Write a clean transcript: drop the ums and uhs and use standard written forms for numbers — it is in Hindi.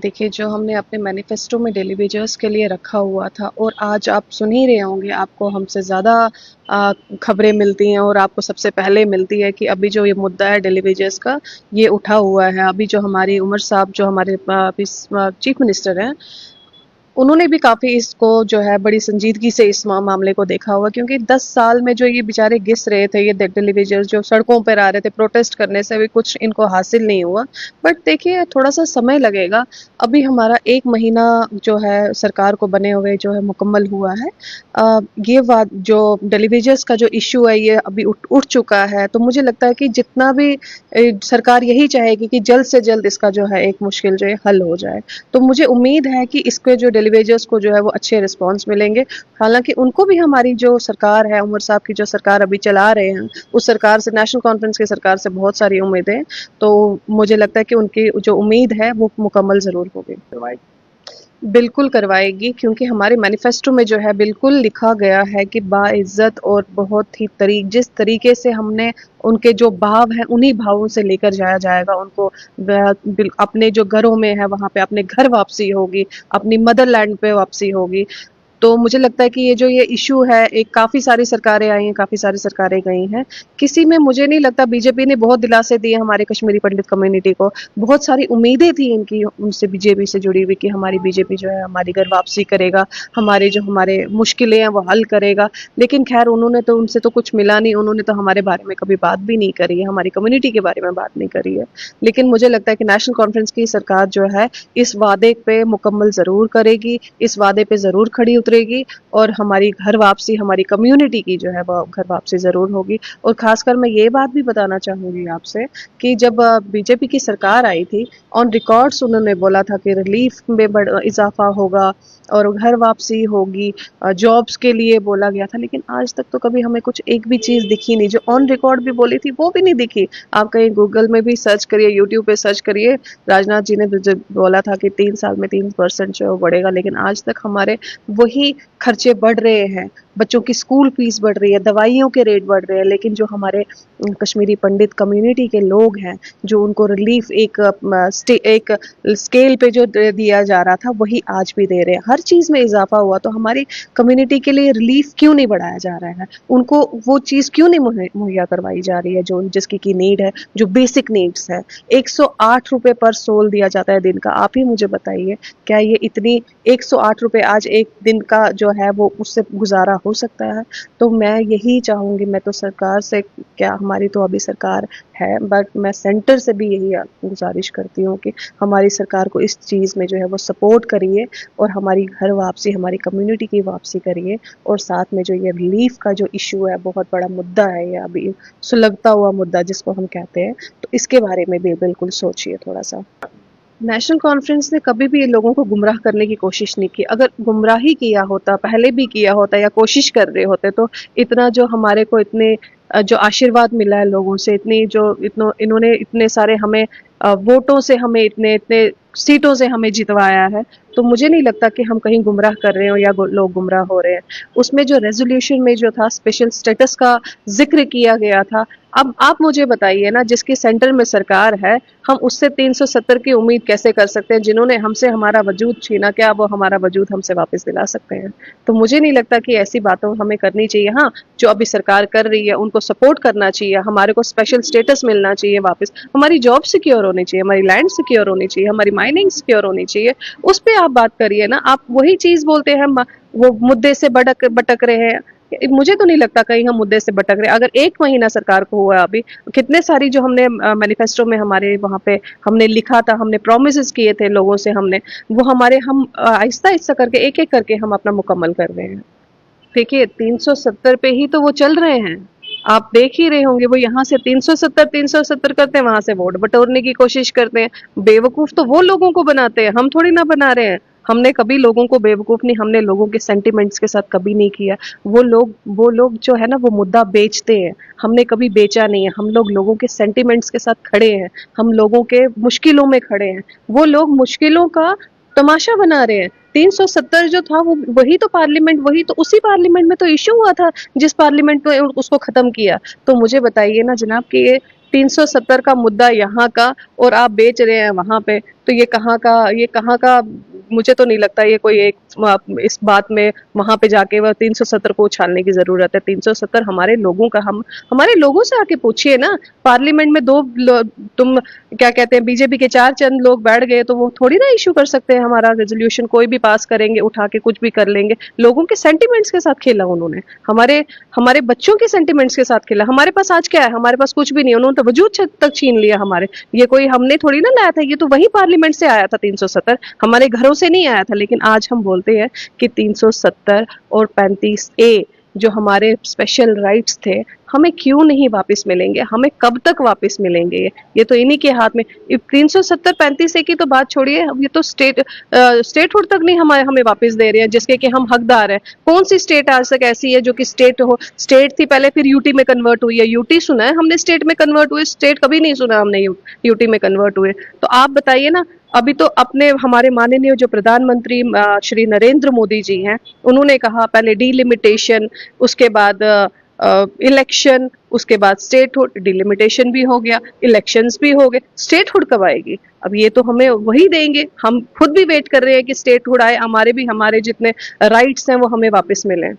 देखिए, जो हमने अपने मैनिफेस्टो में डेली वेजर्स के लिए रखा हुआ था और आज आप सुन ही रहे होंगे, आपको हमसे ज़्यादा खबरें मिलती हैं और आपको सबसे पहले मिलती है कि अभी जो ये मुद्दा है डेली वेजर्स का, ये उठा हुआ है। अभी जो हमारी उमर साहब जो हमारे अभी चीफ मिनिस्टर हैं, उन्होंने भी काफ़ी इसको जो है बड़ी संजीदगी से इस मामले को देखा हुआ, क्योंकि 10 साल में जो ये बेचारे घिस रहे थे, ये टेलीविजन जो सड़कों पर आ रहे थे प्रोटेस्ट करने से, भी कुछ इनको हासिल नहीं हुआ। बट देखिए, थोड़ा सा समय लगेगा। अभी हमारा 1 महीना जो है सरकार को बने हुए जो है मुकम्मल हुआ है। ये बात जो टेलीविजन्स का जो इशू है, ये अभी उठ चुका है। तो मुझे लगता है कि जितना भी सरकार यही चाहेगी कि जल्द से जल्द इसका जो है एक मुश्किल जो है हल हो जाए। तो मुझे उम्मीद है कि इसके जो डेलीवेजर्स को जो है वो अच्छे रिस्पॉन्स मिलेंगे। हालांकि उनको भी हमारी जो सरकार है, उमर साहब की जो सरकार अभी चला रहे हैं, उस सरकार से, नेशनल कॉन्फ्रेंस की सरकार से बहुत सारी उम्मीदें। तो मुझे लगता है कि उनकी जो उम्मीद है वो मुकम्मल ज़रूर होगी। बिल्कुल करवाएगी, क्योंकि हमारे मैनिफेस्टो में जो है बिल्कुल लिखा गया है कि बाइज्जत और बहुत ही जिस तरीके से हमने उनके जो भाव हैं, उन्हीं भावों से लेकर जाया जाएगा उनको। अपने जो घरों में है वहाँ पे अपने घर वापसी होगी, अपनी मदरलैंड पे वापसी होगी। तो मुझे लगता है कि ये जो ये इशू है, एक काफ़ी सारी सरकारें आई हैं, काफ़ी सारी सरकारें गई हैं। किसी में मुझे नहीं लगता, बीजेपी ने बहुत दिलासे दिए हमारे कश्मीरी पंडित कम्युनिटी को। बहुत सारी उम्मीदें थी इनकी उनसे, बीजेपी से जुड़ी हुई, कि हमारी बीजेपी जो है हमारी घर वापसी करेगा, हमारे मुश्किलें हैं वो हल करेगा। लेकिन खैर उन्होंने तो, उनसे तो कुछ मिला नहीं, उन्होंने तो हमारे बारे में कभी बात भी नहीं करी है, हमारी कम्युनिटी के बारे में बात नहीं करी है। लेकिन मुझे लगता है कि नेशनल कॉन्फ्रेंस की सरकार जो है इस वादे पे मुकम्मल ज़रूर करेगी, इस वादे पे ज़रूर खड़ी उतरेगी और हमारी घर वापसी, हमारी कम्युनिटी की जो है वो घर वापसी ज़रूर होगी। और ख़ासकर मैं ये बात भी बताना चाहूँगी आपसे कि जब बीजेपी की सरकार आई थी, ऑन रिकॉर्ड्स उन्होंने बोला था कि रिलीफ में इजाफा होगा और घर वापसी होगी, जॉब्स के लिए बोला गया था। लेकिन आज तक तो कभी हमें कुछ एक भी चीज़ दिखी नहीं। जो ऑन रिकॉर्ड भी बोली थी वो भी नहीं दिखी। आप कहीं गूगल में भी सर्च करिए, यूट्यूब पे सर्च करिए, राजनाथ जी ने जो बोला था कि 3 साल में 3% जो है वो बढ़ेगा, लेकिन आज तक हमारे वही खर्चे बढ़ रहे हैं। बच्चों की स्कूल फीस बढ़ रही है, दवाइयों के रेट बढ़ रहे हैं, लेकिन जो हमारे कश्मीरी पंडित कम्युनिटी के लोग हैं, जो उनको रिलीफ एक स्केल पे जो दिया जा रहा था, वही आज भी दे रहे हैं। हर चीज़ में इजाफा हुआ, तो हमारी कम्युनिटी के लिए रिलीफ क्यों नहीं बढ़ाया जा रहा है? उनको वो चीज़ क्यों नहीं मुहैया करवाई जा रही है जो जिसकी की नीड है, जो बेसिक नीड्स है। 108 रुपये पर सोल दिया जाता है दिन का। आप ही मुझे बताइए, क्या ये इतनी 108 रुपये आज एक दिन का जो है वो उससे गुजारा हो सकता है? तो मैं यही चाहूँगी, मैं तो सरकार से, क्या हमारी तो अभी सरकार है, बट मैं सेंटर से भी यही गुजारिश करती हूँ कि हमारी सरकार को इस चीज़ में जो है वो सपोर्ट करिए और हमारी घर वापसी, हमारी कम्युनिटी की वापसी करिए। और साथ में जो ये रिलीफ का जो इशू है, बहुत बड़ा मुद्दा है ये, अभी सुलगता हुआ मुद्दा जिसको हम कहते हैं, तो इसके बारे में भी बिल्कुल सोचिए थोड़ा सा। नेशनल कॉन्फ्रेंस ने कभी भी लोगों को गुमराह करने की कोशिश नहीं की। अगर गुमराह ही किया होता, पहले भी किया होता या कोशिश कर रहे होते, तो इतना जो हमारे को इतने जो आशीर्वाद मिला है लोगों से, इन्होंने इतने सारे हमें वोटों से, हमें इतने इतने सीटों से हमें जितवाया है, तो मुझे नहीं लगता कि हम कहीं गुमराह कर रहे हो या लोग गुमराह हो रहे हैं। उसमें जो रेजोल्यूशन में जो था, स्पेशल स्टेटस का जिक्र किया गया था। अब आप मुझे बताइए ना, जिसकी सेंटर में सरकार है, हम उससे 370 की उम्मीद कैसे कर सकते हैं? जिन्होंने हमसे हमारा वजूद छीना, क्या वो हमारा वजूद हमसे वापस दिला सकते हैं? तो मुझे नहीं लगता कि ऐसी बातों हमें करनी चाहिए। हाँ, जो अभी सरकार कर रही है उनको सपोर्ट करना चाहिए, हमारे को स्पेशल स्टेटस मिलना चाहिए वापस, हमारी जॉब सिक्योर होनी चाहिए, हमारी लैंड सिक्योर होनी चाहिए, हमारी माइनिंग सिक्योर होनी चाहिए। उस पे आप बात करिए ना। आप वही चीज़ बोलते हैं, वो मुद्दे से भटक रहे हैं। मुझे तो नहीं लगता कहीं हम मुद्दे से भटक रहे हैं। अगर 1 महीना सरकार को हुआ अभी, कितने सारी जो हमने मैनिफेस्टो में हमारे वहाँ पे हमने लिखा था, हमने प्रोमिसेस किए थे लोगों से, वो हमारे हम आहिस्ता-आहिस्ता करके, एक-एक करके हम अपना मुकम्मल कर रहे हैं। देखिए, 370 पे ही तो वो चल रहे हैं। आप देख ही रहे होंगे, वो यहाँ से 370 करते हैं, वहां से वोट बटोरने की कोशिश करते हैं। बेवकूफ तो वो लोगों को बनाते हैं, हम थोड़ी ना बना रहे हैं। हमने कभी लोगों को बेवकूफ नहीं, हमने लोगों के सेंटिमेंट्स के साथ कभी नहीं किया। वो लोग जो है ना, वो मुद्दा बेचते हैं। हमने कभी बेचा नहीं है। हम लोग लोगों के सेंटिमेंट्स के साथ खड़े हैं, हम लोगों के मुश्किलों में खड़े हैं। वो लोग मुश्किलों का तमाशा बना रहे हैं। 370 जो था, वो वही तो पार्लियामेंट, वही तो उसी पार्लियामेंट में तो इशू हुआ था जिस पार्लियामेंट में उसको खत्म किया। तो मुझे बताइए ना जनाब कि ये 370 का मुद्दा यहाँ का और आप बेच रहे हैं वहां पे, तो ये कहाँ का, मुझे तो नहीं लगता ये कोई एक इस बात में वहां पे जाके वह 370 को उछालने की जरूरत है। 370 हमारे लोगों का, हम हमारे लोगों से आके पूछिए ना। पार्लियामेंट में तुम क्या कहते हैं, बीजेपी के 4 चंद लोग बैठ गए तो वो थोड़ी ना इशू कर सकते हैं हमारा रेजोल्यूशन, कोई भी पास करेंगे उठा के कुछ भी कर लेंगे। लोगों के सेंटिमेंट्स के साथ खेला उन्होंने, हमारे हमारे बच्चों के सेंटिमेंट्स के साथ खेला। हमारे पास आज क्या है, हमारे पास कुछ भी नहीं, उन्होंने तो वजूद तक छीन लिया हमारे। ये कोई हमने थोड़ी ना लाया था, ये तो वही पार्लियामेंट से आया था 370, हमारे घरों से नहीं आया था। लेकिन आज हम बोलते हैं कि 370 और 35A जो हमारे स्पेशल राइट्स थे, हमें क्यों नहीं वापस मिलेंगे, हमें कब तक वापस मिलेंगे? ये तो इन्हीं के हाथ में। 370 35A की तो बात छोड़िए, ये तो स्टेटहुड तक नहीं हमें वापस दे रहे हैं, जिसके कि हम हकदार हैं। कौन सी स्टेट आज तक ऐसी है जो कि स्टेट थी पहले, फिर यूटी में कन्वर्ट हुई है? यूटी सुना है हमने स्टेट में कन्वर्ट हुए, स्टेट कभी नहीं सुना हमने यूटी में कन्वर्ट हुए। तो आप बताइए ना। अभी तो अपने हमारे माननीय जो प्रधानमंत्री श्री नरेंद्र मोदी जी हैं, उन्होंने कहा पहले डीलिमिटेशन, उसके बाद इलेक्शन, उसके बाद स्टेटहुड। डिलिमिटेशन भी हो गया, इलेक्शंस भी हो गए, स्टेटहुड कब आएगी? अब ये तो हमें वही देंगे। हम खुद भी वेट कर रहे हैं कि स्टेटहुड आए, हमारे जितने राइट्स हैं वो हमें वापस मिलें।